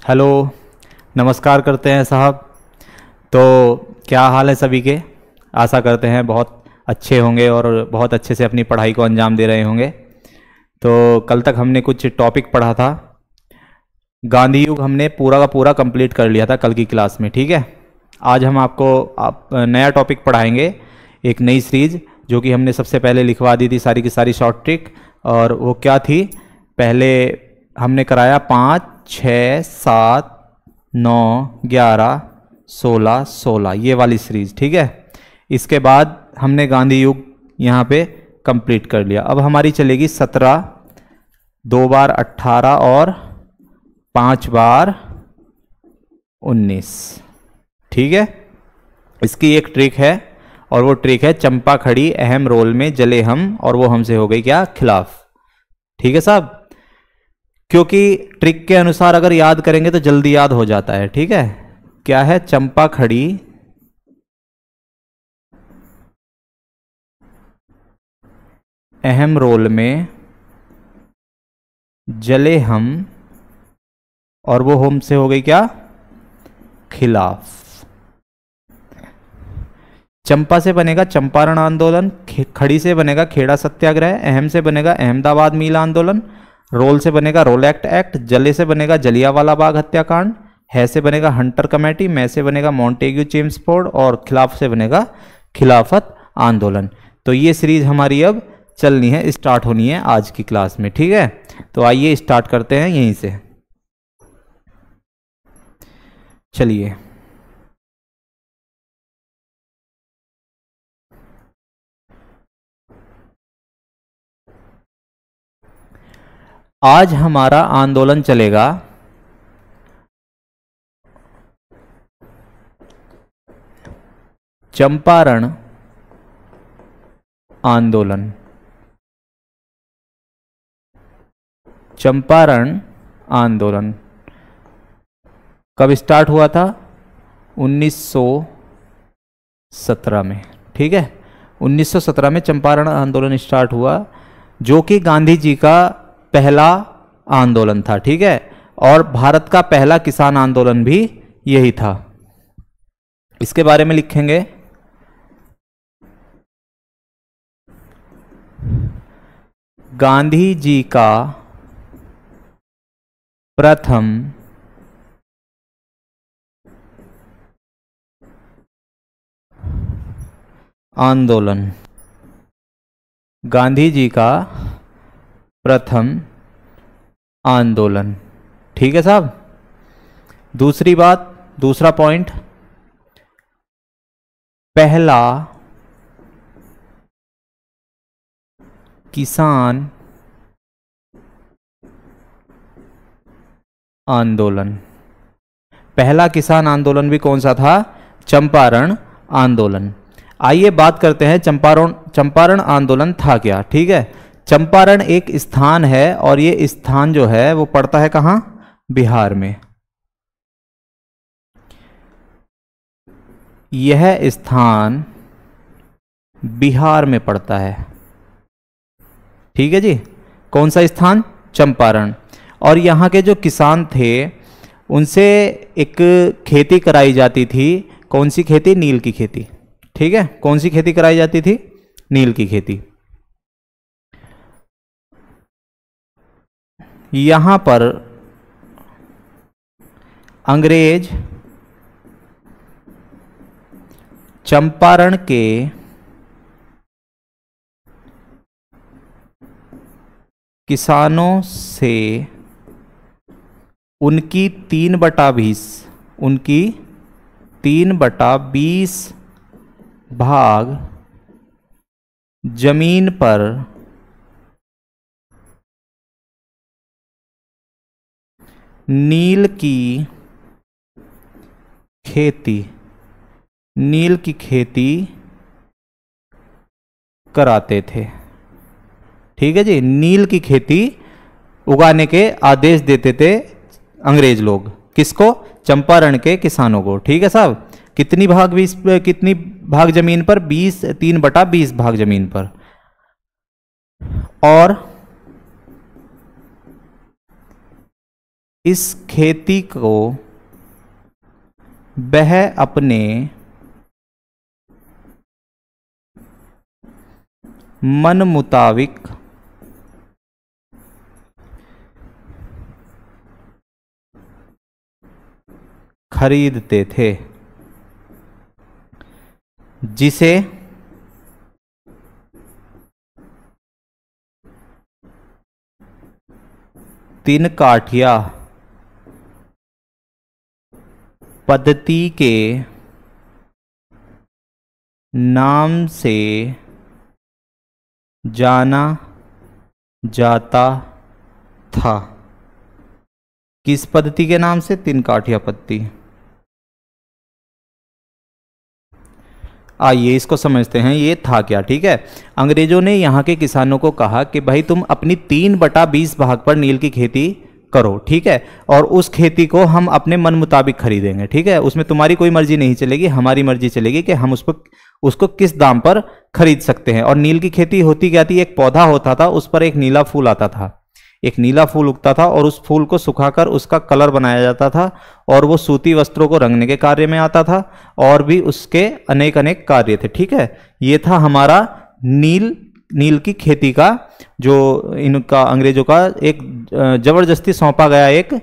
Hello, नमस्कार करते हैं साहब। तो क्या हाल है सभी के? आशा करते हैं बहुत अच्छे होंगे और बहुत अच्छे से अपनी पढ़ाई को अंजाम दे रहे होंगे। तो कल तक हमने कुछ टॉपिक पढ़ा था। गांधी युग हमने पूरा का पूरा कंप्लीट कर लिया था कल की क्लास में, ठीक है। आज हम आपको नया टॉपिक पढ़ाएंगे, एक नई सीरीज जो कि हमने सबसे पहले लिखवा दी थी सारी की सारी शॉर्ट ट्रिक। और वो क्या थी? पहले हमने कराया 5, 6, 7, 9, 11, 16, 16 ये वाली सीरीज, ठीक है। इसके बाद हमने गांधी युग यहाँ पे कंप्लीट कर लिया। अब हमारी चलेगी 17, 2 बार 18 और 5 बार 19, ठीक है। इसकी एक ट्रिक है और वो ट्रिक है चंपा खड़ी अहम रोल में जले हम, और वो हमसे हो गई क्या? खिलाफ, ठीक है साहब। क्योंकि ट्रिक के अनुसार अगर याद करेंगे तो जल्दी याद हो जाता है, ठीक है। क्या है? चंपा खड़ी अहम रोल में जले हम, और वो हम से हो गई क्या? खिलाफ। चंपा से बनेगा चंपारण आंदोलन, खड़ी से बनेगा खेड़ा सत्याग्रह, अहम से बनेगा अहमदाबाद मिल आंदोलन, रोल से बनेगा रोल एक्ट, जले से बनेगा जलियांवाला बाग हत्याकांड, है से बनेगा हंटर कमेटी, मैं से बनेगा मॉन्टेग्यू चेम्सफोर्ड, और खिलाफ से बनेगा खिलाफत आंदोलन। तो ये सीरीज हमारी अब चलनी है, स्टार्ट होनी है आज की क्लास में, ठीक है। तो आइए स्टार्ट करते हैं यहीं से। चलिए, आज हमारा आंदोलन चलेगा चंपारण आंदोलन। चंपारण आंदोलन कब स्टार्ट हुआ था? 1917 में, ठीक है। 1917 में चंपारण आंदोलन स्टार्ट हुआ, जो कि गांधी जी का पहला आंदोलन था, ठीक है। और भारत का पहला किसान आंदोलन भी यही था। इसके बारे में लिखेंगे गांधी जी का प्रथम आंदोलन। गांधी जी का प्रथम आंदोलन, ठीक है साहब। दूसरी बात, दूसरा पॉइंट, पहला किसान आंदोलन। पहला किसान आंदोलन भी कौन सा था? चंपारण आंदोलन। आइए बात करते हैं चंपारण आंदोलन था क्या, ठीक है। चंपारण एक स्थान है, और ये स्थान जो है वो पड़ता है कहां? बिहार में। यह स्थान बिहार में पड़ता है, ठीक है जी। कौन सा स्थान? चंपारण। और यहाँ के जो किसान थे उनसे एक खेती कराई जाती थी। कौन सी खेती? नील की खेती, ठीक है। कौन सी खेती कराई जाती थी? नील की खेती। यहां पर अंग्रेज चंपारण के किसानों से उनकी 3/20 भाग जमीन पर नील की खेती कराते थे, ठीक है जी। नील की खेती उगाने के आदेश देते थे अंग्रेज लोग। किसको? चंपारण के किसानों को, ठीक है साहब। कितनी भाग जमीन पर? 3/20 भाग जमीन पर। और इस खेती को वह अपने मन मुताबिक खरीदते थे, जिसे तीन काठिया पद्धति के नाम से जाना जाता था। किस पद्धति के नाम से? तीन काठिया पद्धति। आइए इसको समझते हैं, ये था क्या। ठीक है, अंग्रेजों ने यहाँ के किसानों को कहा कि भाई तुम अपनी 3/20 भाग पर नील की खेती करो, ठीक है, और उस खेती को हम अपने मन मुताबिक खरीदेंगे, ठीक है, उसमें तुम्हारी कोई मर्जी नहीं चलेगी, हमारी मर्जी चलेगी कि हम उसको किस दाम पर खरीद सकते हैं। और नील की खेती होती क्या थी? एक पौधा होता था, उस पर एक नीला फूल आता था, एक नीला फूल उगता था और उस फूल को सुखाकर उसका कलर बनाया जाता था और वो सूती वस्त्रों को रंगने के कार्य में आता था और भी उसके अनेक अनेक कार्य थे। ठीक है, ये था हमारा नील की खेती का जो इनका अंग्रेजों का एक जबरदस्ती सौंपा गया एक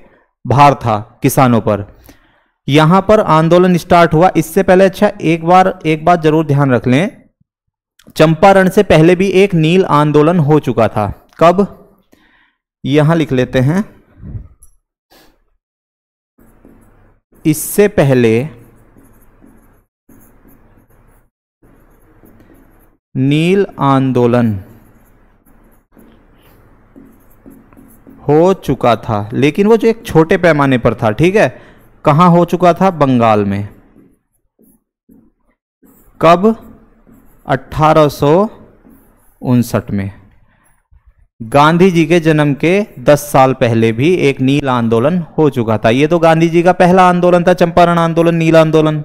भार था किसानों पर। यहां पर आंदोलन स्टार्ट हुआ। इससे पहले अच्छा एक बात जरूर ध्यान रख लें, चंपारण से पहले भी एक नील आंदोलन हो चुका था। कब? यहां लिख लेते हैं, इससे पहले नील आंदोलन हो चुका था, लेकिन वो जो एक छोटे पैमाने पर था। ठीक है, कहां हो चुका था? बंगाल में। कब? 1859 में। गांधी जी के जन्म के 10 साल पहले भी एक नील आंदोलन हो चुका था। ये तो गांधी जी का पहला आंदोलन था, चंपारण आंदोलन, नील आंदोलन,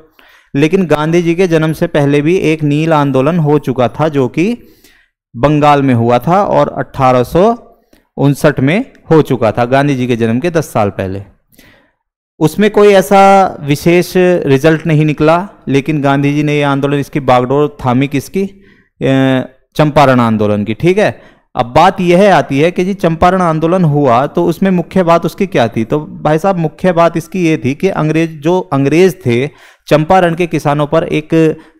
लेकिन गांधी जी के जन्म से पहले भी एक नील आंदोलन हो चुका था जो कि बंगाल में हुआ था और 1859 में हो चुका था, गांधी जी के जन्म के 10 साल पहले। उसमें कोई ऐसा विशेष रिजल्ट नहीं निकला, लेकिन गांधी जी ने ये आंदोलन, इसकी बागडोर थामी किसकी? चंपारण आंदोलन की। ठीक है, अब बात यह आती है कि जी चंपारण आंदोलन हुआ तो उसमें मुख्य बात उसकी क्या थी? तो भाई साहब मुख्य बात इसकी ये थी कि अंग्रेज थे चंपारण के किसानों पर एक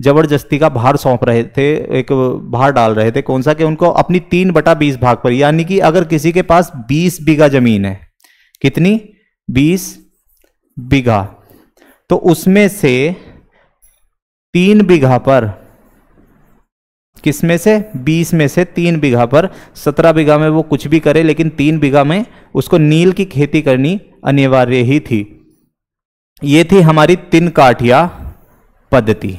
जबरदस्ती का भार सौंप रहे थे, एक भार डाल रहे थे। कौन सा? कि उनको अपनी 3/20 भाग पर, यानी कि अगर किसी के पास 20 बीघा जमीन है, कितनी? 20 बीघा, तो उसमें से 3 बीघा पर, किसमें से? 20 में से 3 बीघा पर, 17 बीघा में वो कुछ भी करे, लेकिन 3 बीघा में उसको नील की खेती करनी अनिवार्य ही थी। ये थी हमारी 3 काठिया पद्धति,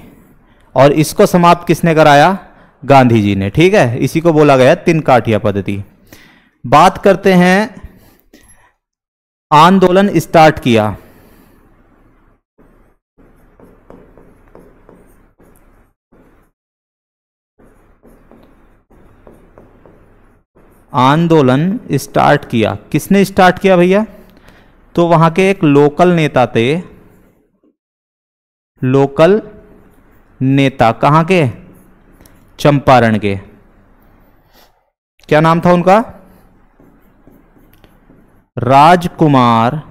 और इसको समाप्त किसने कराया? गांधी जी ने। ठीक है, इसी को बोला गया 3 काठिया पद्धति। बात करते हैं, आंदोलन स्टार्ट किया। आंदोलन स्टार्ट किया, किसने स्टार्ट किया भैया? तो वहां के एक लोकल नेता थे, लोकल नेता, कहां के? चंपारण के। क्या नाम था उनका? राजकुमार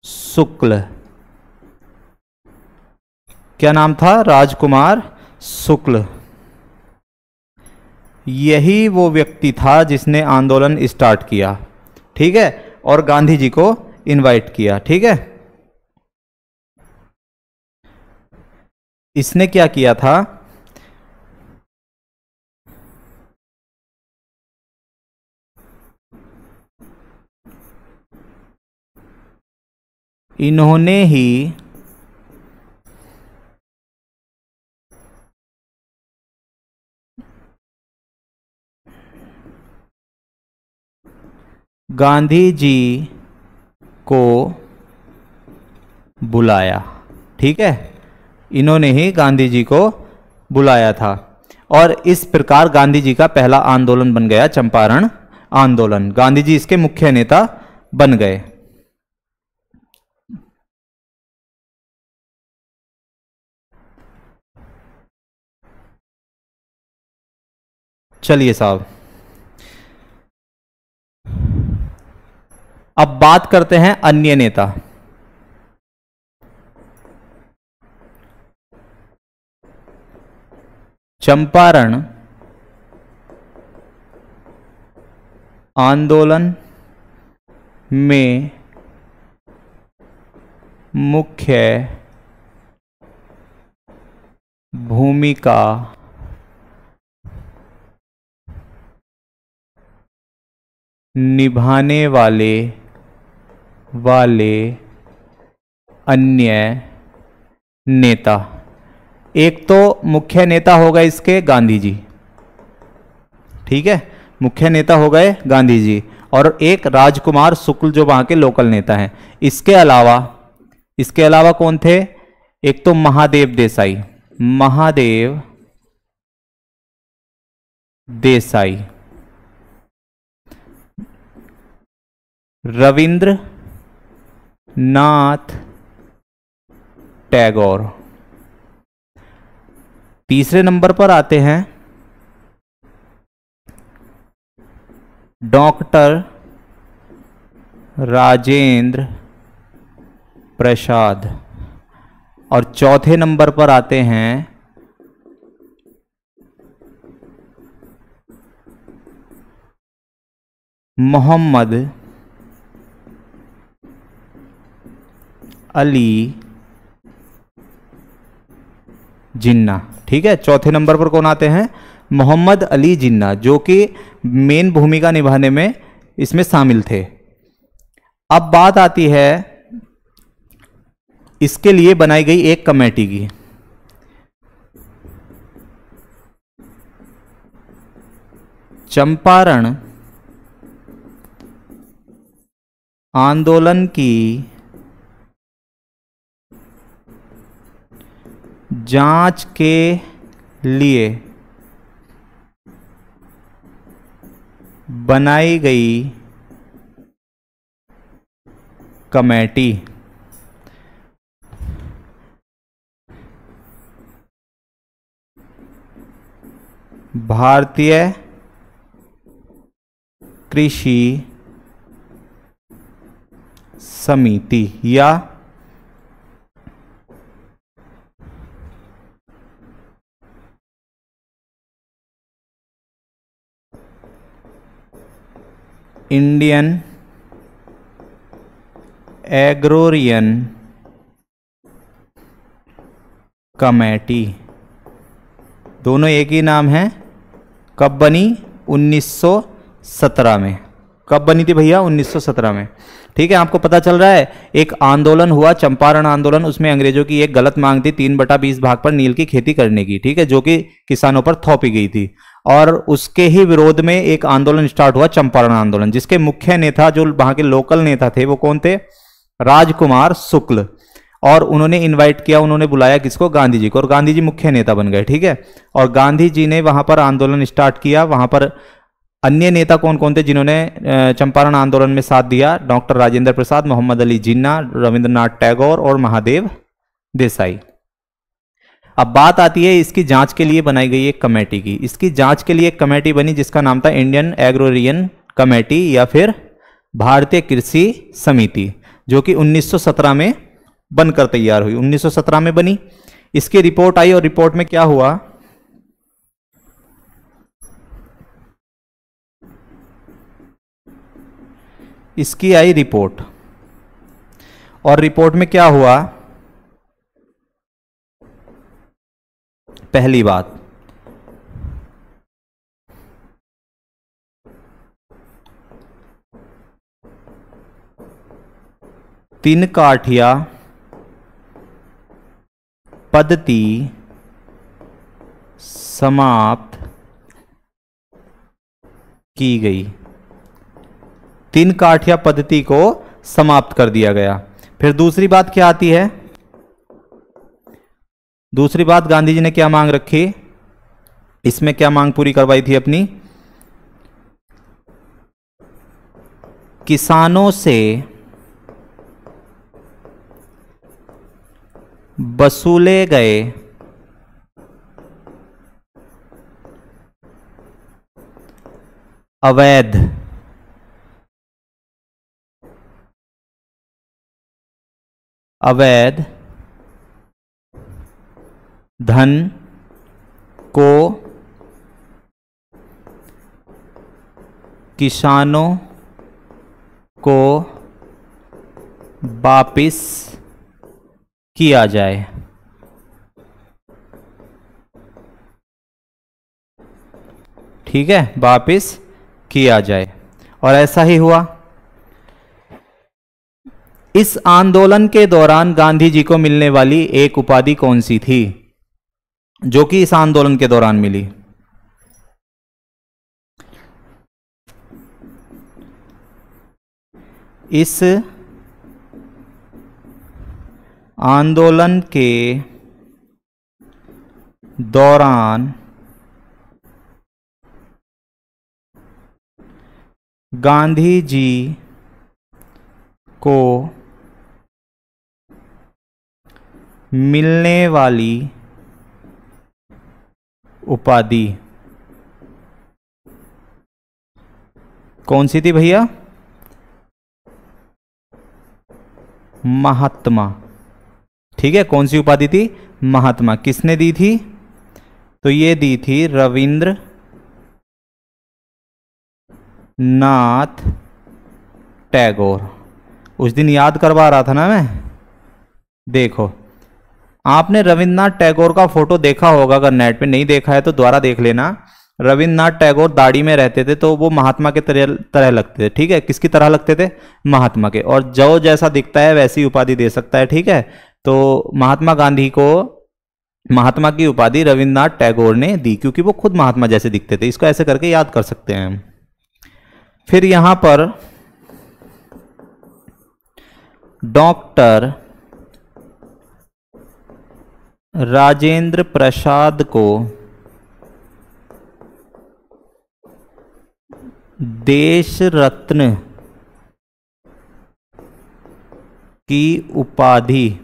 शुक्ल। क्या नाम था? राजकुमार शुक्ल। यही वो व्यक्ति था जिसने आंदोलन स्टार्ट किया। ठीक है, और गांधी जी को इनवाइट किया। ठीक है, इसने क्या किया था? इन्होंने ही गांधी जी को बुलाया। ठीक है, इन्होंने ही गांधी जी को बुलाया था और इस प्रकार गांधी जी का पहला आंदोलन बन गया चंपारण आंदोलन। गांधी जी इसके मुख्य नेता बन गए। चलिए साहब, अब बात करते हैं अन्य नेता। चंपारण आंदोलन में मुख्य भूमिका निभाने वाले अन्य नेता। एक तो मुख्य नेता हो गए इसके गांधी जी, ठीक है, मुख्य नेता हो गए गांधी जी, और एक राजकुमार शुक्ल जो वहां के लोकल नेता हैं। इसके अलावा कौन थे? एक तो महादेव देसाई, महादेव देसाई, रविंद्र नाथ टैगोर। तीसरे नंबर पर आते हैं डॉक्टर राजेंद्र प्रसाद, और चौथे नंबर पर आते हैं मोहम्मद अली जिन्ना। ठीक है, चौथे नंबर पर कौन आते हैं? मोहम्मद अली जिन्ना, जो कि मेन भूमिका निभाने में इसमें शामिल थे। अब बात आती है इसके लिए बनाई गई एक कमेटी की। चंपारण आंदोलन की जांच के लिए बनाई गई कमेटी भारतीय कृषि समिति या इंडियन एग्रोरियन कमेटी, दोनों एक ही नाम है। कब बनी? 1917 में। कब बनी थी भैया? 1917 में। ठीक है, आपको पता चल रहा है एक आंदोलन हुआ, चंपारण आंदोलन, उसमें अंग्रेजों की एक गलत मांग थी 3/20 भाग पर नील की खेती करने की, ठीक है, जो कि किसानों पर थोपी गई थी, और उसके ही विरोध में एक आंदोलन स्टार्ट हुआ, चंपारण आंदोलन, जिसके मुख्य नेता जो वहां के लोकल नेता थे वो कौन थे? राजकुमार शुक्ल। और उन्होंने इनवाइट किया, उन्होंने बुलाया किसको? गांधी जी को, और गांधी जी मुख्य नेता बन गए। ठीक है, और गांधी जी ने वहां पर आंदोलन स्टार्ट किया। वहां पर अन्य नेता कौन कौन थे जिन्होंने चंपारण आंदोलन में साथ दिया? डॉक्टर राजेंद्र प्रसाद, मोहम्मद अली जिन्ना, रविंद्रनाथ टैगोर और महादेव देसाई। अब बात आती है इसकी जांच के लिए बनाई गई एक कमेटी की। इसकी जांच के लिए एक कमेटी बनी जिसका नाम था इंडियन एग्रोरियन कमेटी या फिर भारतीय कृषि समिति, जो कि 1917 में बनकर तैयार हुई। 1917 में बनी, इसकी रिपोर्ट आई, और रिपोर्ट में क्या हुआ? इसकी आई रिपोर्ट, और रिपोर्ट में क्या हुआ? पहली बात, तीन काठिया पद्धति समाप्त की गई। तीन काठिया पद्धति को समाप्त कर दिया गया। फिर दूसरी बात क्या आती है? दूसरी बात, गांधी जी ने क्या मांग रखी? इसमें क्या मांग पूरी करवाई थी अपनी? किसानों से वसूले गए अवैध, अवैध धन को किसानों को वापिस किया जाए। ठीक है, वापिस किया जाए। और ऐसा ही हुआ। इस आंदोलन के दौरान गांधी जी को मिलने वाली एक उपाधि कौन सी थी, जो कि इस आंदोलन के दौरान मिली? इस आंदोलन के दौरान गांधी जी को मिलने वाली उपाधि कौन सी थी भैया? महात्मा। ठीक है, कौन सी उपाधि थी? महात्मा। किसने दी थी? तो ये दी थी रविंद्र नाथ टैगोर। उस दिन याद करवा रहा था ना मैं। देखो, आपने रविंद्रनाथ टैगोर का फोटो देखा होगा, अगर नेट पे नहीं देखा है तो दोबारा देख लेना। रविंद्रनाथ टैगोर दाढ़ी में रहते थे तो वो महात्मा के तरह लगते थे। ठीक है, किसकी तरह लगते थे? महात्मा के। और जो जैसा दिखता है वैसी उपाधि दे सकता है। ठीक है, तो महात्मा गांधी को महात्मा की उपाधि रविंद्रनाथ टैगोर ने दी, क्योंकि वो खुद महात्मा जैसे दिखते थे। इसको ऐसे करके याद कर सकते हैं हम। फिर यहां पर डॉक्टर राजेंद्र प्रसाद को देश रत्न की उपाधि,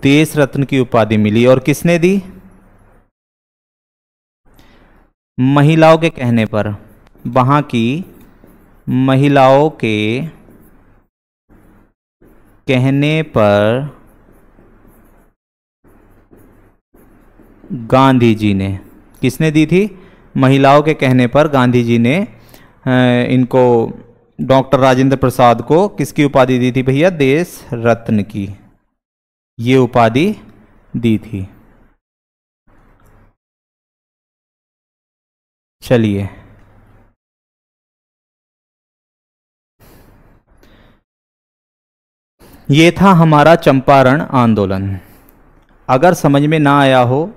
देश रत्न की उपाधि मिली। और किसने दी? महिलाओं के कहने पर, वहां की महिलाओं के कहने पर गांधी जी ने। किसने दी थी? महिलाओं के कहने पर गांधी जी ने इनको, डॉक्टर राजेंद्र प्रसाद को किसकी उपाधि दी थी भैया? देश रत्न की ये उपाधि दी थी। चलिए, ये था हमारा चंपारण आंदोलन। अगर समझ में ना आया हो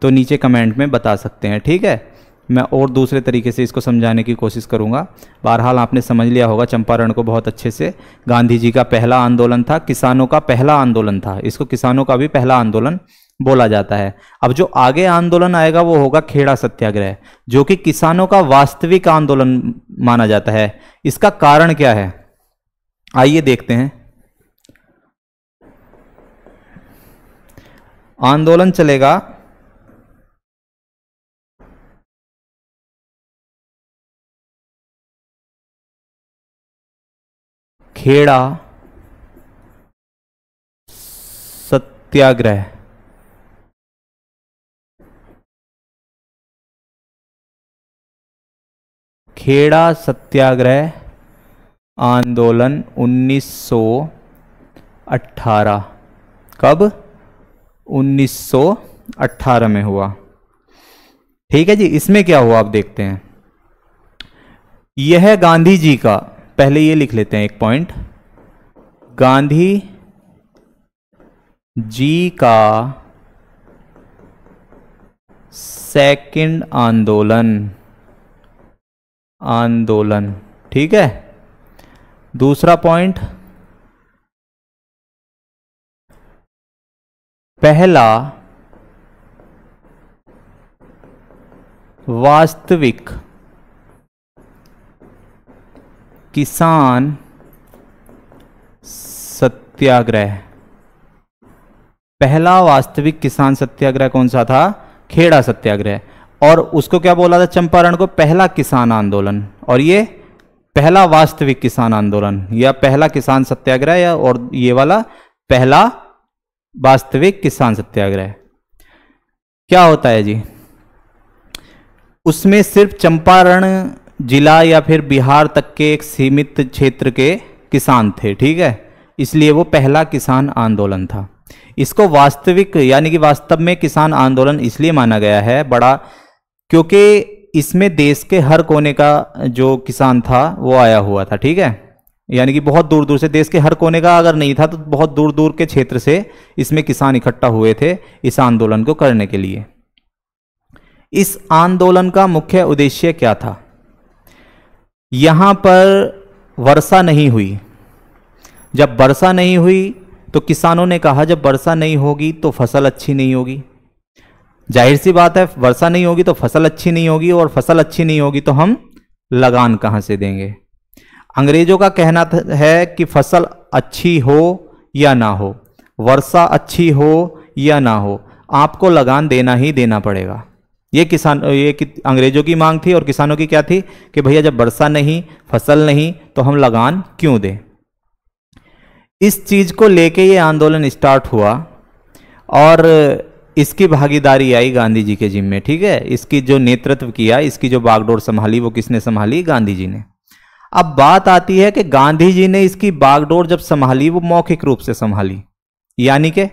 तो नीचे कमेंट में बता सकते हैं। ठीक है, मैं और दूसरे तरीके से इसको समझाने की कोशिश करूंगा। बहरहाल आपने समझ लिया होगा चंपारण को बहुत अच्छे से। गांधी जी का पहला आंदोलन था, किसानों का पहला आंदोलन था। इसको किसानों का भी पहला आंदोलन बोला जाता है। अब जो आगे आंदोलन आएगा वो होगा खेड़ा सत्याग्रह, जो कि किसानों का वास्तविक आंदोलन माना जाता है। इसका कारण क्या है, आइए देखते हैं। आंदोलन चलेगा खेड़ा सत्याग्रह। खेड़ा सत्याग्रह आंदोलन 1918। कब? 1918 में हुआ। ठीक है जी, इसमें क्या हुआ आप देखते हैं। यह गांधी जी का, पहले ये लिख लेते हैं एक पॉइंट, गांधी जी का सेकंड आंदोलन। ठीक है, दूसरा पॉइंट, पहला वास्तविक किसान सत्याग्रह। पहला वास्तविक किसान सत्याग्रह कौन सा था? खेड़ा सत्याग्रह। और उसको क्या बोला था चंपारण को? पहला किसान आंदोलन। और ये पहला वास्तविक किसान आंदोलन या पहला किसान सत्याग्रह, या और ये वाला पहला वास्तविक किसान सत्याग्रह। क्या होता है जी? उसमें सिर्फ चंपारण जिला या फिर बिहार तक के एक सीमित क्षेत्र के किसान थे, ठीक है, इसलिए वो पहला किसान आंदोलन था। इसको वास्तविक यानी कि वास्तव में किसान आंदोलन इसलिए माना गया है बड़ा, क्योंकि इसमें देश के हर कोने का जो किसान था वो आया हुआ था, ठीक है, यानी कि बहुत दूर दूर से, देश के हर कोने का अगर नहीं था तो बहुत दूर दूर के क्षेत्र से इसमें किसान इकट्ठा हुए थे इस आंदोलन को करने के लिए। इस आंदोलन का मुख्य उद्देश्य क्या था? यहां पर वर्षा नहीं हुई। जब वर्षा नहीं हुई तो किसानों ने कहा जब वर्षा नहीं होगी तो फसल अच्छी नहीं होगी। जाहिर सी बात है, वर्षा नहीं होगी तो फसल अच्छी नहीं होगी, और फसल अच्छी नहीं होगी तो हम लगान कहां से देंगे? अंग्रेजों का कहना है कि फसल अच्छी हो या ना हो, वर्षा अच्छी हो या ना हो, आपको लगान देना ही देना पड़ेगा। ये अंग्रेजों की मांग थी, और किसानों की क्या थी कि भैया जब वर्षा नहीं, फसल नहीं, तो हम लगान क्यों दें? इस चीज को लेके ये आंदोलन स्टार्ट हुआ, और इसकी भागीदारी आई गांधी जी के जिम्मे, ठीक है। इसकी जो नेतृत्व किया, इसकी जो बागडोर संभाली, वो किसने संभाली? गांधी जी ने। अब बात आती है कि गांधी जी ने इसकी बागडोर जब संभाली वो मौखिक रूप से संभाली, यानी कि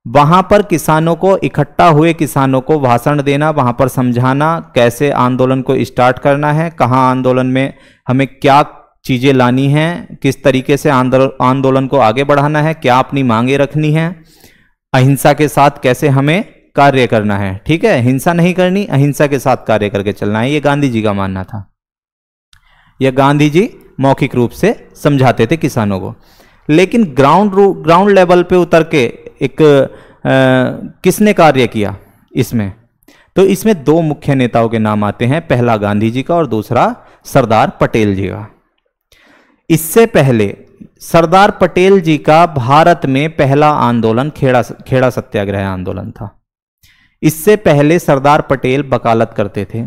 वहां पर किसानों को, इकट्ठा हुए किसानों को भाषण देना, वहां पर समझाना कैसे आंदोलन को स्टार्ट करना है, कहां आंदोलन में हमें क्या चीजें लानी हैं, किस तरीके से आंदोलन को आगे बढ़ाना है, क्या अपनी मांगे रखनी है, अहिंसा के साथ कैसे हमें कार्य करना है, ठीक है, हिंसा नहीं करनी, अहिंसा के साथ कार्य करके चलना है। ये गांधी जी का मानना था। यह गांधी जी मौखिक रूप से समझाते थे किसानों को। लेकिन ग्राउंड लेवल पे उतर के एक किसने कार्य किया इसमें? तो इसमें दो मुख्य नेताओं के नाम आते हैं, पहला गांधी जी का और दूसरा सरदार पटेल जी का। इससे पहले सरदार पटेल जी का भारत में पहला आंदोलन खेड़ा सत्याग्रह आंदोलन था। इससे पहले सरदार पटेल वकालत करते थे,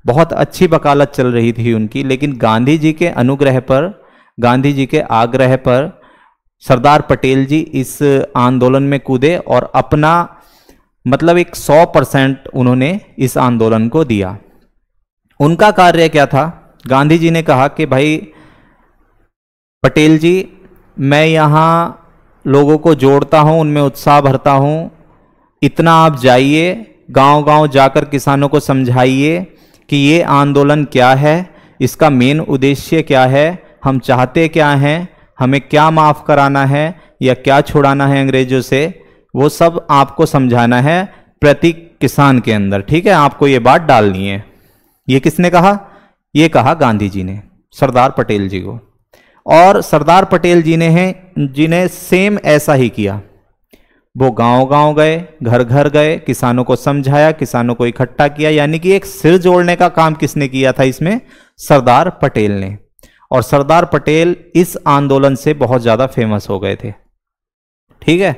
बहुत अच्छी वकालत चल रही थी उनकी, लेकिन गांधी जी के अनुग्रह पर, गांधी जी के आग्रह पर सरदार पटेल जी इस आंदोलन में कूदे और अपना मतलब एक 100% उन्होंने इस आंदोलन को दिया। उनका कार्य क्या था? गांधी जी ने कहा कि भाई पटेल जी, मैं यहाँ लोगों को जोड़ता हूँ, उनमें उत्साह भरता हूँ, इतना आप जाइए, गांव-गांव जाकर किसानों को समझाइए कि ये आंदोलन क्या है, इसका मेन उद्देश्य क्या है, हम चाहते क्या हैं, हमें क्या माफ़ कराना है या क्या छुड़ाना है अंग्रेजों से, वो सब आपको समझाना है प्रति किसान के अंदर, ठीक है, आपको ये बात डालनी है। ये किसने कहा? ये कहा गांधी जी ने सरदार पटेल जी को। और सरदार पटेल जी ने सेम ऐसा ही किया। वो गांव-गांव गए, घर-घर गए, किसानों को समझाया, किसानों को इकट्ठा किया, यानी कि एक सिर जोड़ने का काम किसने किया था इसमें? सरदार पटेल ने। और सरदार पटेल इस आंदोलन से बहुत ज्यादा फेमस हो गए थे, ठीक है।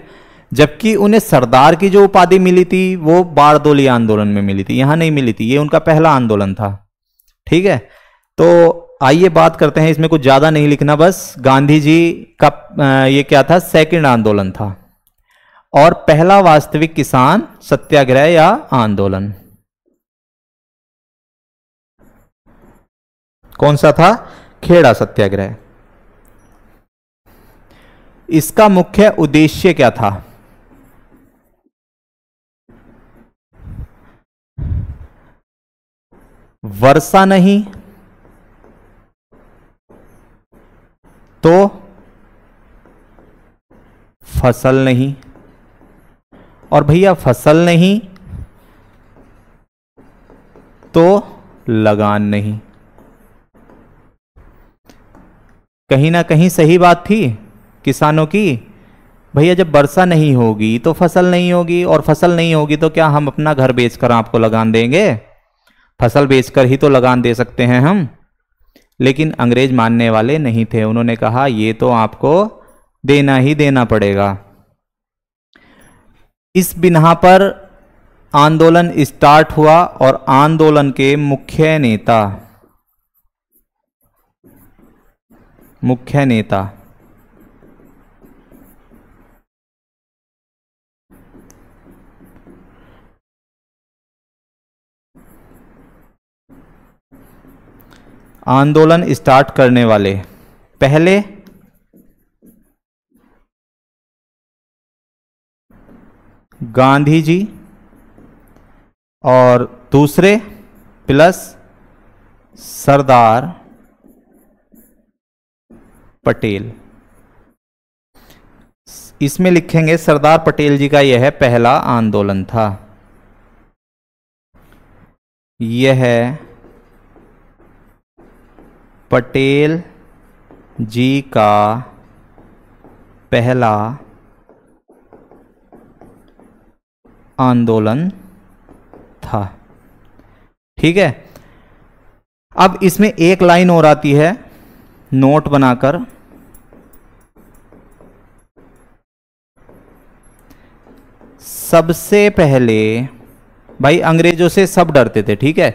जबकि उन्हें सरदार की जो उपाधि मिली थी वो बारदोली आंदोलन में मिली थी, यहां नहीं मिली थी, ये उनका पहला आंदोलन था, ठीक है। तो आइए बात करते हैं, इसमें कुछ ज्यादा नहीं लिखना, बस गांधी जी का ये क्या था? सेकंड आंदोलन था। और पहला वास्तविक किसान सत्याग्रह या आंदोलन कौन सा था? खेड़ा सत्याग्रह। इसका मुख्य उद्देश्य क्या था? वर्षा नहीं तो फसल नहीं, और भैया फसल नहीं तो लगान नहीं। कहीं ना कहीं सही बात थी किसानों की। भैया जब वर्षा नहीं होगी तो फसल नहीं होगी, और फसल नहीं होगी तो क्या हम अपना घर बेचकर आपको लगान देंगे? फसल बेचकर ही तो लगान दे सकते हैं हम। लेकिन अंग्रेज मानने वाले नहीं थे, उन्होंने कहा ये तो आपको देना ही देना पड़ेगा। इस बिना पर आंदोलन स्टार्ट हुआ और आंदोलन के मुख्य नेता आंदोलन स्टार्ट करने वाले, पहले गांधी जी और दूसरे प्लस सरदार पटेल। इसमें लिखेंगे सरदार पटेल जी का यह पहला आंदोलन था। यह पटेल जी का पहला आंदोलन था। ठीक है, अब इसमें एक लाइन और आती है नोट बनाकर, सबसे पहले, भाई अंग्रेजों से सब डरते थे, ठीक है,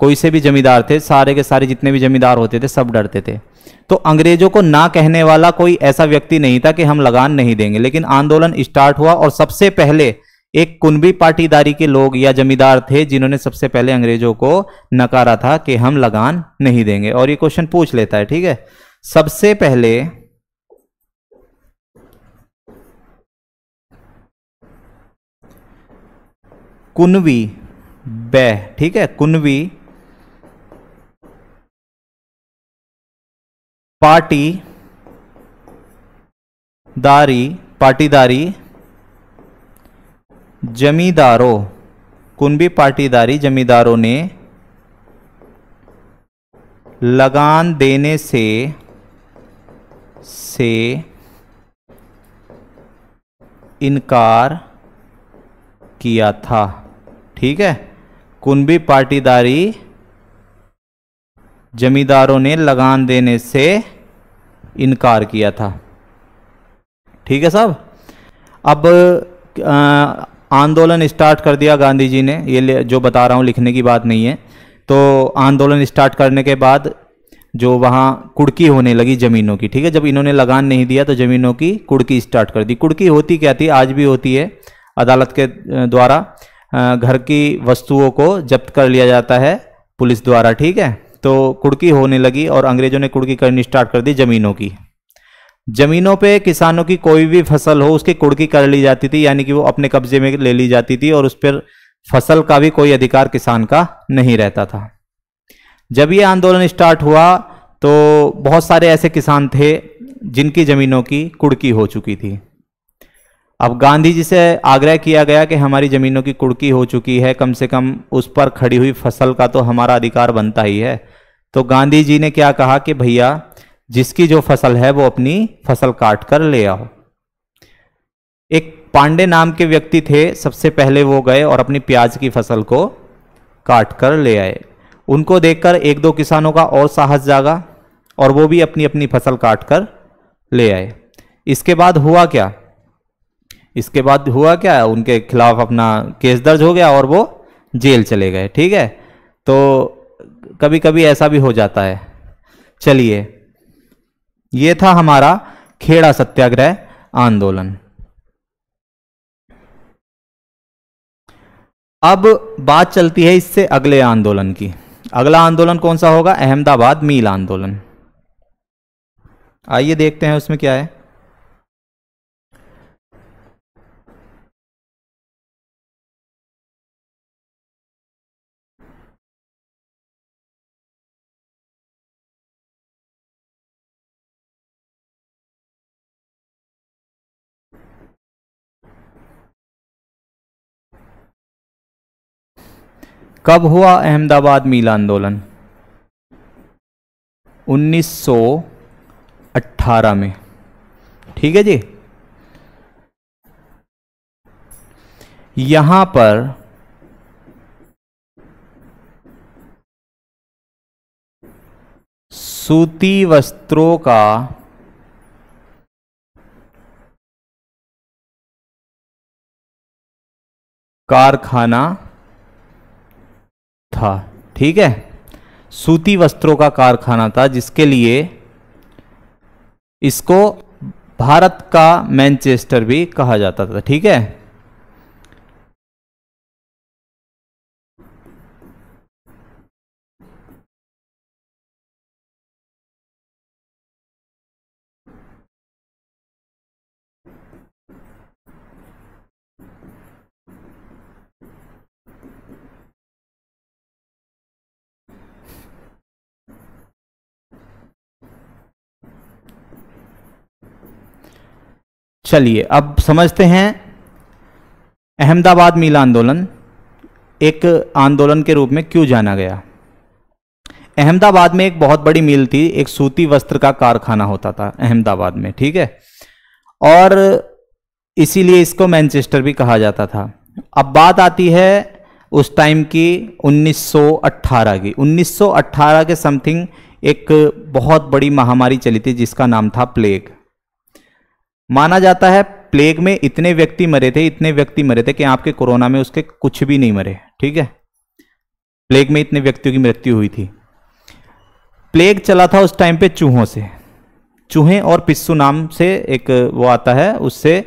कोई से भी जमींदार थे, सारे के सारे जितने भी जमींदार होते थे सब डरते थे। तो अंग्रेजों को ना कहने वाला कोई ऐसा व्यक्ति नहीं था कि हम लगान नहीं देंगे। लेकिन आंदोलन स्टार्ट हुआ और सबसे पहले एक कुनबी पाटीदारी के लोग या जमींदार थे जिन्होंने सबसे पहले अंग्रेजों को नकारा था कि हम लगान नहीं देंगे। और ये क्वेश्चन पूछ लेता है, ठीक है, सबसे पहले कुनबी ठीक है, कुनबी पाटीदारी जमींदारों, कुनबी पाटीदारी जमींदारों ने लगान देने से इनकार किया था। ठीक है, कुनबी पाटीदारी जमींदारों ने लगान देने से इनकार किया था। ठीक है साहब, अब आंदोलन स्टार्ट कर दिया गांधी जी ने, ये जो बता रहा हूँ लिखने की बात नहीं है। तो आंदोलन स्टार्ट करने के बाद जो वहाँ कुड़की होने लगी ज़मीनों की, ठीक है, जब इन्होंने लगान नहीं दिया तो ज़मीनों की कुड़की स्टार्ट कर दी। कुड़की होती क्या थी, आज भी होती है, अदालत के द्वारा घर की वस्तुओं को जब्त कर लिया जाता है पुलिस द्वारा। ठीक है, तो कुड़की होने लगी और अंग्रेजों ने कुड़की करनी स्टार्ट कर दी ज़मीनों की। ज़मीनों पे किसानों की कोई भी फसल हो उसकी कुड़की कर ली जाती थी, यानी कि वो अपने कब्जे में ले ली जाती थी और उस पर फसल का भी कोई अधिकार किसान का नहीं रहता था। जब ये आंदोलन स्टार्ट हुआ तो बहुत सारे ऐसे किसान थे जिनकी ज़मीनों की कुड़की हो चुकी थी। अब गांधी जी से आग्रह किया गया कि हमारी ज़मीनों की कुड़की हो चुकी है, कम से कम उस पर खड़ी हुई फसल का तो हमारा अधिकार बनता ही है। तो गांधी जी ने क्या कहा कि भैया जिसकी जो फसल है वो अपनी फसल काट कर ले आओ। एक पांडे नाम के व्यक्ति थे, सबसे पहले वो गए और अपनी प्याज की फसल को काट कर ले आए। उनको देखकर एक दो किसानों का और साहस जागा और वो भी अपनी अपनी फसल काट कर ले आए। इसके बाद हुआ क्या, उनके खिलाफ अपना केस दर्ज हो गया और वो जेल चले गए। ठीक है, तो कभी कभी ऐसा भी हो जाता है। चलिए, ये था हमारा खेड़ा सत्याग्रह आंदोलन। अब बात चलती है इससे अगले आंदोलन की। अगला आंदोलन कौन सा होगा, अहमदाबाद मील आंदोलन। आइए देखते हैं उसमें क्या है। कब हुआ अहमदाबाद मील आंदोलन, 1918 में। ठीक है जी, यहां पर सूती वस्त्रों का कारखाना था। ठीक है, सूती वस्त्रों का कारखाना था, जिसके लिए इसको भारत का मैनचेस्टर भी कहा जाता था। ठीक है, चलिए अब समझते हैं अहमदाबाद मिल आंदोलन एक आंदोलन के रूप में क्यों जाना गया। अहमदाबाद में एक बहुत बड़ी मिल थी, एक सूती वस्त्र का कारखाना होता था अहमदाबाद में। ठीक है, और इसीलिए इसको मैनचेस्टर भी कहा जाता था। अब बात आती है उस टाइम की 1918 की। 1918 के समथिंग एक बहुत बड़ी महामारी चली थी जिसका नाम था प्लेग। माना जाता है प्लेग में इतने व्यक्ति मरे थे कि आपके कोरोना में उसके कुछ भी नहीं मरे। ठीक है, प्लेग में इतने व्यक्तियों की मृत्यु हुई थी। प्लेग चला था उस टाइम पे चूहों से। चूहे और पिस्सू नाम से एक वो आता है, उससे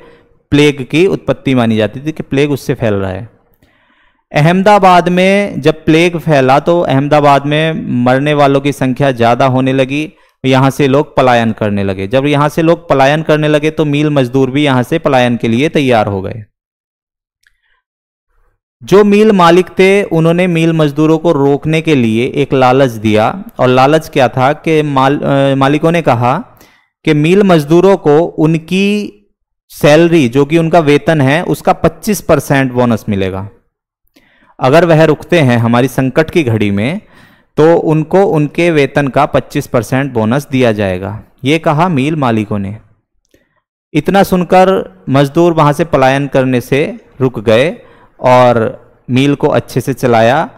प्लेग की उत्पत्ति मानी जाती थी कि प्लेग उससे फैल रहा है। अहमदाबाद में जब प्लेग फैला तो अहमदाबाद में मरने वालों की संख्या ज़्यादा होने लगी, यहाँ से लोग पलायन करने लगे। जब यहाँ से लोग पलायन करने लगे तो मील मजदूर भी यहाँ से पलायन के लिए तैयार हो गए। जो मील मालिक थे उन्होंने मील मजदूरों को रोकने के लिए एक लालच दिया, और लालच क्या था कि मालिकों ने कहा कि मील मजदूरों को उनकी सैलरी जो कि उनका वेतन है उसका 25% बोनस मिलेगा। अगर वह रुकते हैं हमारी संकट की घड़ी में तो उनको उनके वेतन का 25% बोनस दिया जाएगा, ये कहा मील मालिकों ने। इतना सुनकर मजदूर वहां से पलायन करने से रुक गए और मील को अच्छे से चलाया।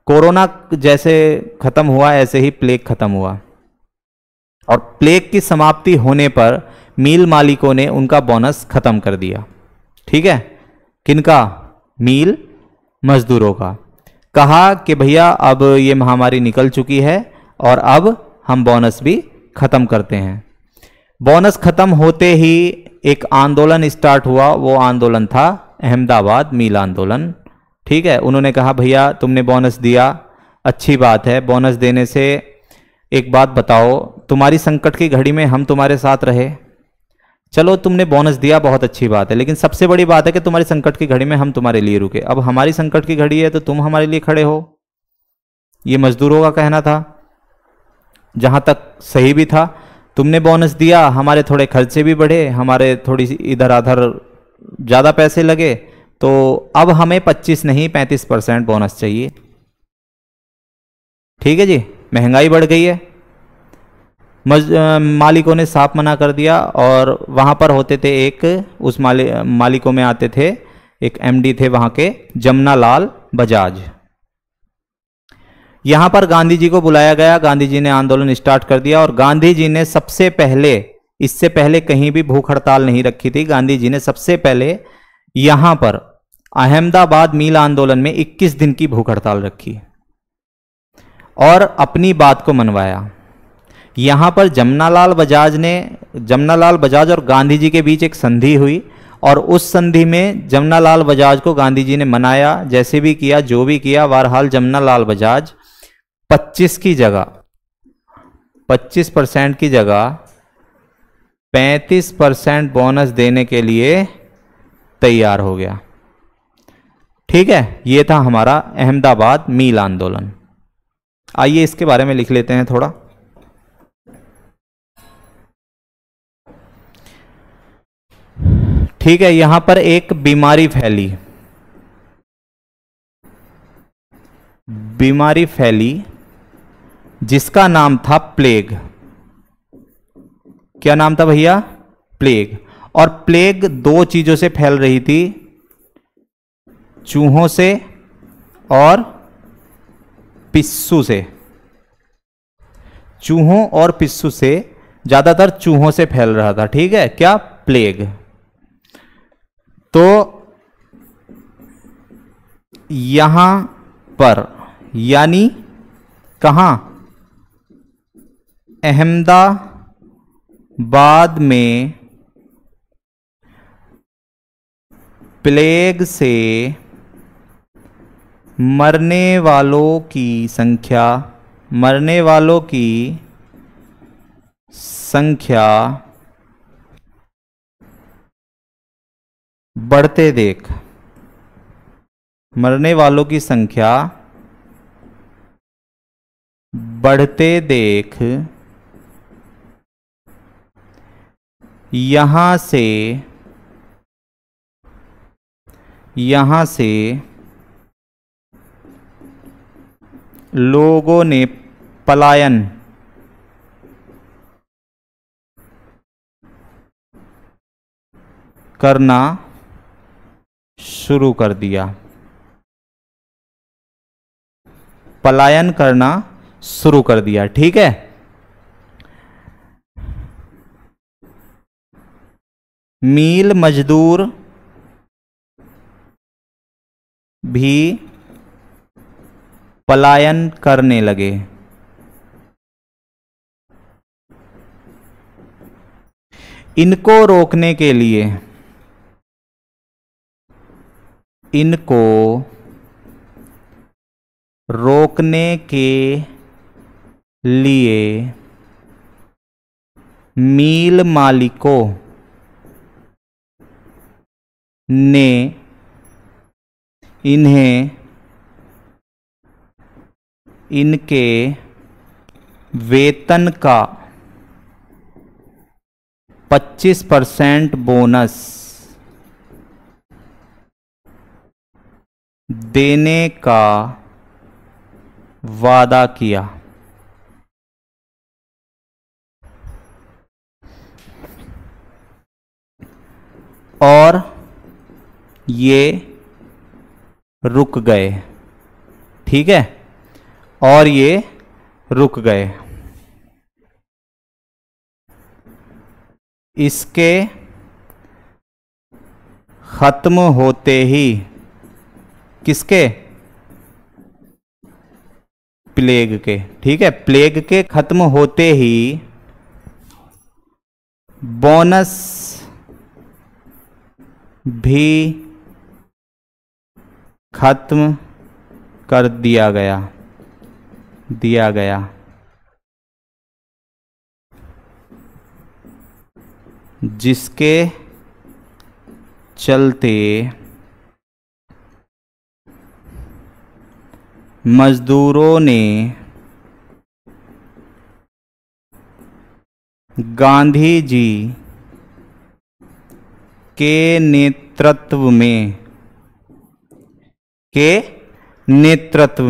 कोरोना जैसे खत्म हुआ ऐसे ही प्लेग खत्म हुआ, और प्लेग की समाप्ति होने पर मील मालिकों ने उनका बोनस खत्म कर दिया। ठीक है, किनका? मील मजदूरों का। कहा कि भैया अब ये महामारी निकल चुकी है और अब हम बोनस भी खत्म करते हैं। बोनस खत्म होते ही एक आंदोलन स्टार्ट हुआ, वो आंदोलन था अहमदाबाद मील आंदोलन। ठीक है, उन्होंने कहा भैया तुमने बोनस दिया, अच्छी बात है, बोनस देने से एक बात बताओ, तुम्हारी संकट की घड़ी में हम तुम्हारे साथ रहे, चलो तुमने बोनस दिया बहुत अच्छी बात है, लेकिन सबसे बड़ी बात है कि तुम्हारी संकट की घड़ी में हम तुम्हारे लिए रुके। अब हमारी संकट की घड़ी है तो तुम हमारे लिए खड़े हो, ये मजदूरों का कहना था। जहां तक सही भी था, तुमने बोनस दिया, हमारे थोड़े खर्चे भी बढ़े, हमारे थोड़ी इधर उधर ज़्यादा पैसे लगे, तो अब हमें 25 नहीं 35% बोनस चाहिए। ठीक है जी, महंगाई बढ़ गई है। मालिकों ने साफ मना कर दिया, और वहाँ पर होते थे एक, उस मालिकों में आते थे एक एमडी थे वहाँ के, जमना लाल बजाज। यहाँ पर गांधी जी को बुलाया गया, गांधी जी ने आंदोलन स्टार्ट कर दिया, और गांधी जी ने सबसे पहले, इससे पहले कहीं भी भूख हड़ताल नहीं रखी थी, गांधी जी ने सबसे पहले यहाँ पर अहमदाबाद मील आंदोलन में 21 दिन की भूख हड़ताल रखी और अपनी बात को मनवाया। यहाँ पर जमनालाल बजाज और गांधी जी के बीच एक संधि हुई, और उस संधि में जमनालाल बजाज को गांधी जी ने मनाया, जैसे भी किया, जो भी किया, बहरहाल जमनालाल बजाज 25% की जगह 35% बोनस देने के लिए तैयार हो गया। ठीक है, ये था हमारा अहमदाबाद मील आंदोलन। आइए इसके बारे में लिख लेते हैं थोड़ा। ठीक है, यहां पर एक बीमारी फैली जिसका नाम था प्लेग। क्या नाम था भैया? प्लेग। और प्लेग दो चीजों से फैल रही थी, चूहों से और पिस्सू से। चूहों और पिस्सू से, ज्यादातर चूहों से फैल रहा था। ठीक है, क्या? प्लेग। तो यहाँ पर, यानी कहाँ? अहमदाबाद में प्लेग से मरने वालों की संख्या बढ़ते देख, मरने वालों की संख्या बढ़ते देख यहाँ से लोगों ने पलायन करना शुरू कर दिया। पलायन करना शुरू कर दिया। ठीक है। मील मजदूर भी पलायन करने लगे। इनको रोकने के लिए मील मालिकों ने इन्हें इनके वेतन का 25% बोनस देने का वादा किया। और ये रुक गए। ठीक है। और ये रुक गए। इसके खत्म होते ही, किसके? प्लेग के। ठीक है। प्लेग के खत्म होते ही बोनस भी खत्म कर दिया गया। जिसके चलते मजदूरों ने गांधी जी के नेतृत्व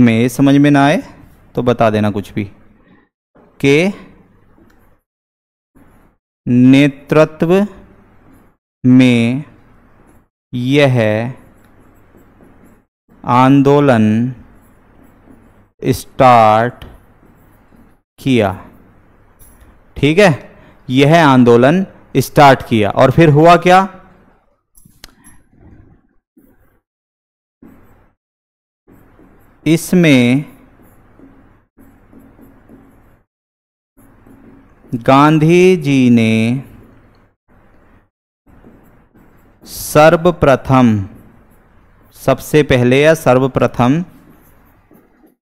में समझ में ना आए तो बता देना कुछ भी, के नेतृत्व में यह आंदोलन स्टार्ट किया। ठीक है। यह आंदोलन स्टार्ट किया। और फिर हुआ क्या? इसमें गांधी जी ने सबसे पहले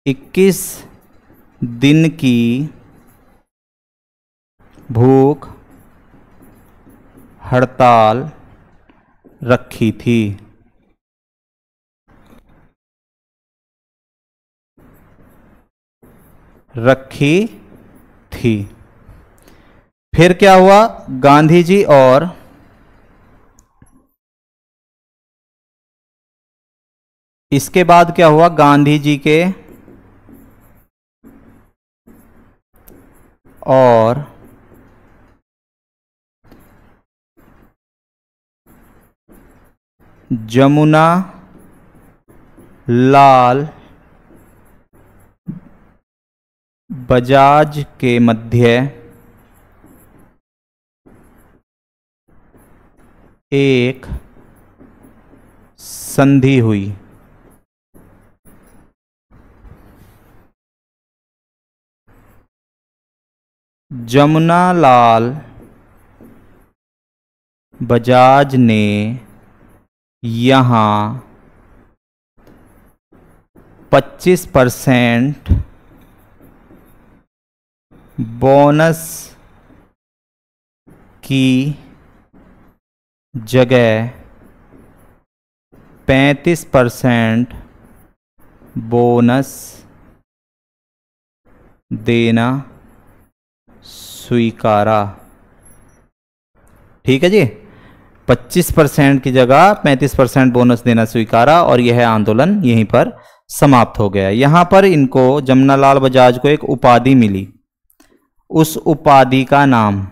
21 दिन की भूख हड़ताल रखी थी। फिर क्या हुआ? गांधी जी और इसके बाद क्या हुआ? गांधी जी के और जमुना लाल बजाज के मध्य एक संधि हुई। जमुनालाल बजाज ने यहाँ 25% बोनस की जगह 35% बोनस देना स्वीकारा। ठीक है जी, 25% की जगह 35% बोनस देना स्वीकारा और यह आंदोलन यहीं पर समाप्त हो गया। यहां पर इनको जमुनालाल बजाज को एक उपाधि मिली, उस उपाधि का नाम,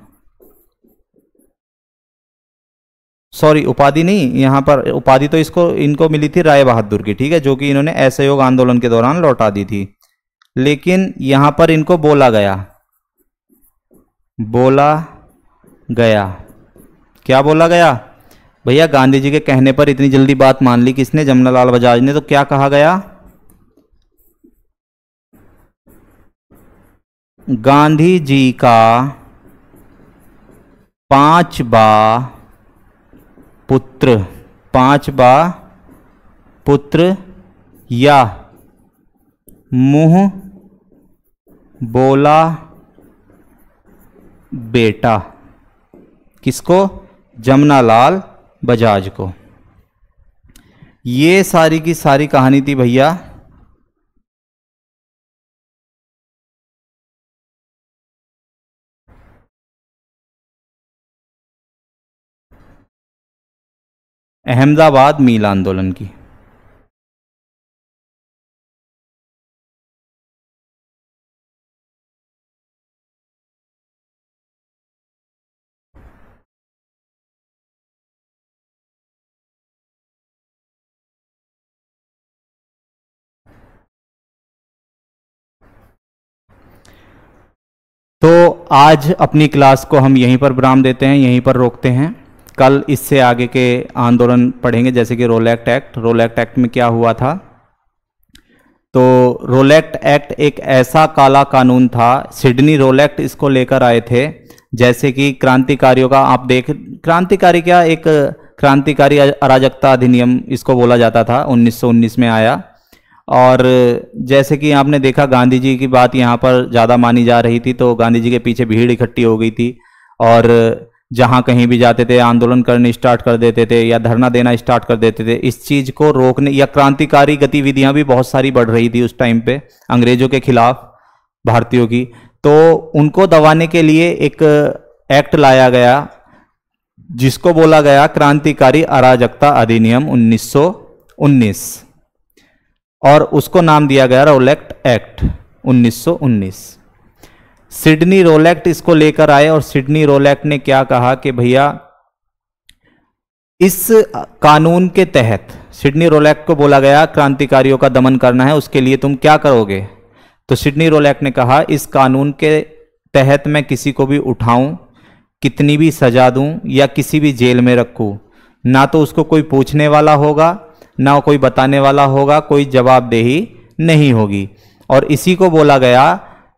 सॉरी उपाधि नहीं, यहां पर उपाधि तो इनको मिली थी राय बहादुर की, ठीक है, जो कि इन्होंने असहयोग आंदोलन के दौरान लौटा दी थी। लेकिन यहां पर इनको बोला गया क्या बोला गया भैया? गांधी जी के कहने पर इतनी जल्दी बात मान ली किसने? जमुनालाल बजाज ने। तो क्या कहा गया? गांधी जी का पांचवा पुत्र या मुंह बोला बेटा। किसको? जमुनालाल बजाज को। ये सारी की सारी कहानी थी भैया अहमदाबाद मिल आंदोलन की। तो आज अपनी क्लास को हम यहीं पर विराम देते हैं, यहीं पर रोकते हैं। कल इससे आगे के आंदोलन पढ़ेंगे, जैसे कि रोलैक्ट एक्ट। रोलैक्ट एक्ट में क्या हुआ था? तो रोलैक्ट एक्ट एक ऐसा काला कानून था, सिडनी रोलैक्ट इसको लेकर आए थे। जैसे कि क्रांतिकारियों का आप क्रांतिकारी क्या, एक क्रांतिकारी अराजकता अधिनियम इसको बोला जाता था, 1919 में आया। और जैसे कि आपने देखा गांधी जी की बात यहाँ पर ज़्यादा मानी जा रही थी, तो गांधी जी के पीछे भीड़ इकट्ठी हो गई थी और जहाँ कहीं भी जाते थे आंदोलन करने स्टार्ट कर देते थे या धरना देना स्टार्ट कर देते थे। इस चीज़ को रोकने, या क्रांतिकारी गतिविधियाँ भी बहुत सारी बढ़ रही थी उस टाइम पे अंग्रेजों के खिलाफ भारतीयों की, तो उनको दबाने के लिए एक एक्ट लाया गया जिसको बोला गया क्रांतिकारी अराजकता अधिनियम 1919, और उसको नाम दिया गया रोलैक्ट एक्ट 1919। सिडनी रोलैक्ट इसको लेकर आए और सिडनी रोलैक्ट ने क्या कहा कि भैया इस कानून के तहत, सिडनी रोलैक्ट को बोला गया क्रांतिकारियों का दमन करना है, उसके लिए तुम क्या करोगे? तो सिडनी रोलैक्ट ने कहा इस कानून के तहत मैं किसी को भी उठाऊं, कितनी भी सजा दूं या किसी भी जेल में रखूं, ना तो उसको कोई पूछने वाला होगा ना कोई बताने वाला होगा, कोई जवाबदेही नहीं होगी। और इसी को बोला गया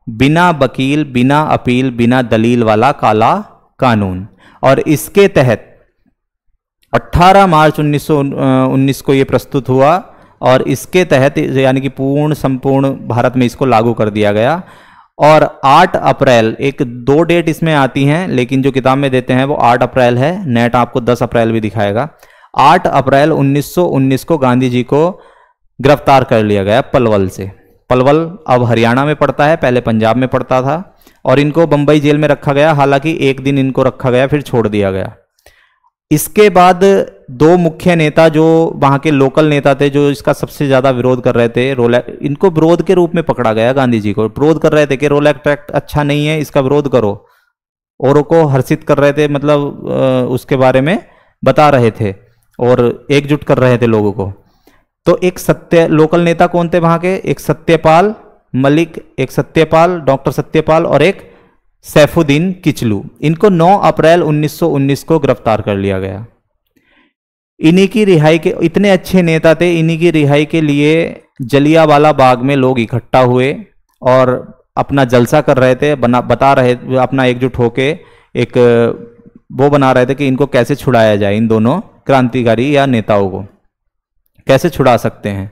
बिना वकील, बिना अपील, बिना दलील वाला काला कानून। और इसके तहत 18 मार्च 1919 को ये प्रस्तुत हुआ और इसके तहत यानी कि संपूर्ण भारत में इसको लागू कर दिया गया। और 8 अप्रैल, एक 2 डेट इसमें आती हैं लेकिन जो किताब में देते हैं वो 8 अप्रैल है, नेट आपको 10 अप्रैल भी दिखाएगा। 8 अप्रैल 1919 को गांधी जी को गिरफ्तार कर लिया गया पलवल से। पलवल अब हरियाणा में पड़ता है, पहले पंजाब में पड़ता था, और इनको बंबई जेल में रखा गया। हालांकि एक दिन इनको रखा गया, फिर छोड़ दिया गया। इसके बाद 2 मुख्य नेता जो वहां के लोकल नेता थे, जो इसका सबसे ज्यादा विरोध कर रहे थे, इनको विरोध के रूप में पकड़ा गया। गांधी जी को विरोध कर रहे थे कि रोलैक्ट एक्ट अच्छा नहीं है, इसका विरोध करो, औरों को हर्षित कर रहे थे, मतलब उसके बारे में बता रहे थे और एकजुट कर रहे थे लोगों को। तो एक लोकल नेता कौन थे वहां के? एक सत्यपाल मलिक, एक सत्यपाल, डॉक्टर सत्यपाल, और एक सैफुद्दीन किचलू। इनको 9 अप्रैल 1919 को गिरफ्तार कर लिया गया। इन्हीं की रिहाई के, इतने अच्छे नेता थे, इन्हीं की रिहाई के लिए जलियांवाला बाग में लोग इकट्ठा हुए और अपना जलसा कर रहे थे, बता रहे, अपना एकजुट होके एक वो बना रहे थे कि इनको कैसे छुड़ाया जाए, इन दोनों क्रांतिकारी या नेताओं को कैसे छुड़ा सकते हैं।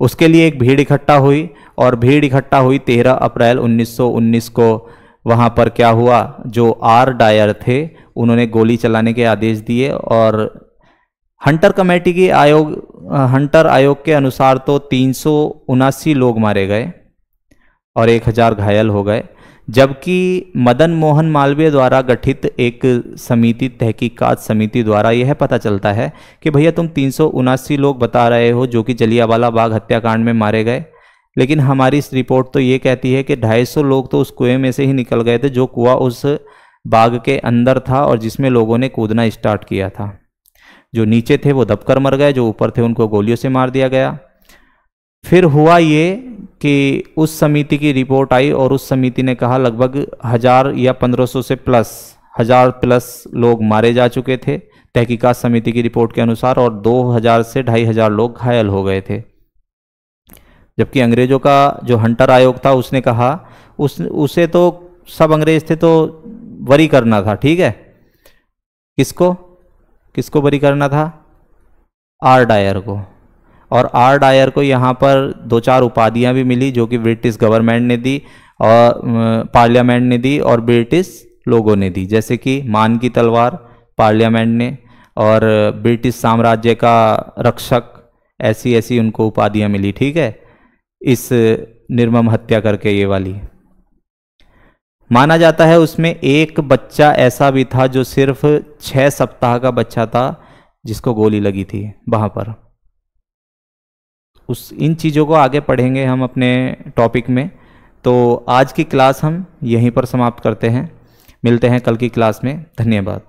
उसके लिए एक भीड़ इकट्ठा हुई और भीड़ इकट्ठा हुई 13 अप्रैल 1919 को। वहाँ पर क्या हुआ, जो आर डायर थे उन्होंने गोली चलाने के आदेश दिए और हंटर कमेटी की हंटर आयोग के अनुसार तो 379 लोग मारे गए और 1000 घायल हो गए। जबकि मदन मोहन मालवीय द्वारा गठित एक समिति, तहकीकात समिति द्वारा यह पता चलता है कि भैया तुम 379 लोग बता रहे हो जो कि जलियांवाला बाग हत्याकांड में मारे गए, लेकिन हमारी इस रिपोर्ट तो ये कहती है कि 250 लोग तो उस कुएं में से ही निकल गए थे, जो कुआं उस बाग के अंदर था और जिसमें लोगों ने कूदना स्टार्ट किया था। जो नीचे थे वो दबकर मर गए, जो ऊपर थे उनको गोलियों से मार दिया गया। फिर हुआ ये कि उस समिति की रिपोर्ट आई और उस समिति ने कहा लगभग 1000 या 1500 से प्लस 1000 प्लस लोग मारे जा चुके थे तहकीकात समिति की रिपोर्ट के अनुसार, और 2000 से 2500 लोग घायल हो गए थे। जबकि अंग्रेजों का जो हंटर आयोग था उसने कहा उसे तो सब अंग्रेज थे तो बरी करना था, ठीक है। किसको बरी करना था? आर डायर को। और आर डायर को यहाँ पर 2-4 उपाधियाँ भी मिली जो कि ब्रिटिश गवर्नमेंट ने दी और पार्लियामेंट ने दी और ब्रिटिश लोगों ने दी, जैसे कि मान की तलवार पार्लियामेंट ने और ब्रिटिश साम्राज्य का रक्षक, ऐसी ऐसी उनको उपाधियाँ मिली, ठीक है, इस निर्मम हत्या करके। ये वाली माना जाता है उसमें एक बच्चा ऐसा भी था जो सिर्फ 6 सप्ताह का बच्चा था जिसको गोली लगी थी वहाँ पर। इन चीज़ों को आगे पढ़ेंगे हम अपने टॉपिक में। तो आज की क्लास हम यहीं पर समाप्त करते हैं, मिलते हैं कल की क्लास में। धन्यवाद।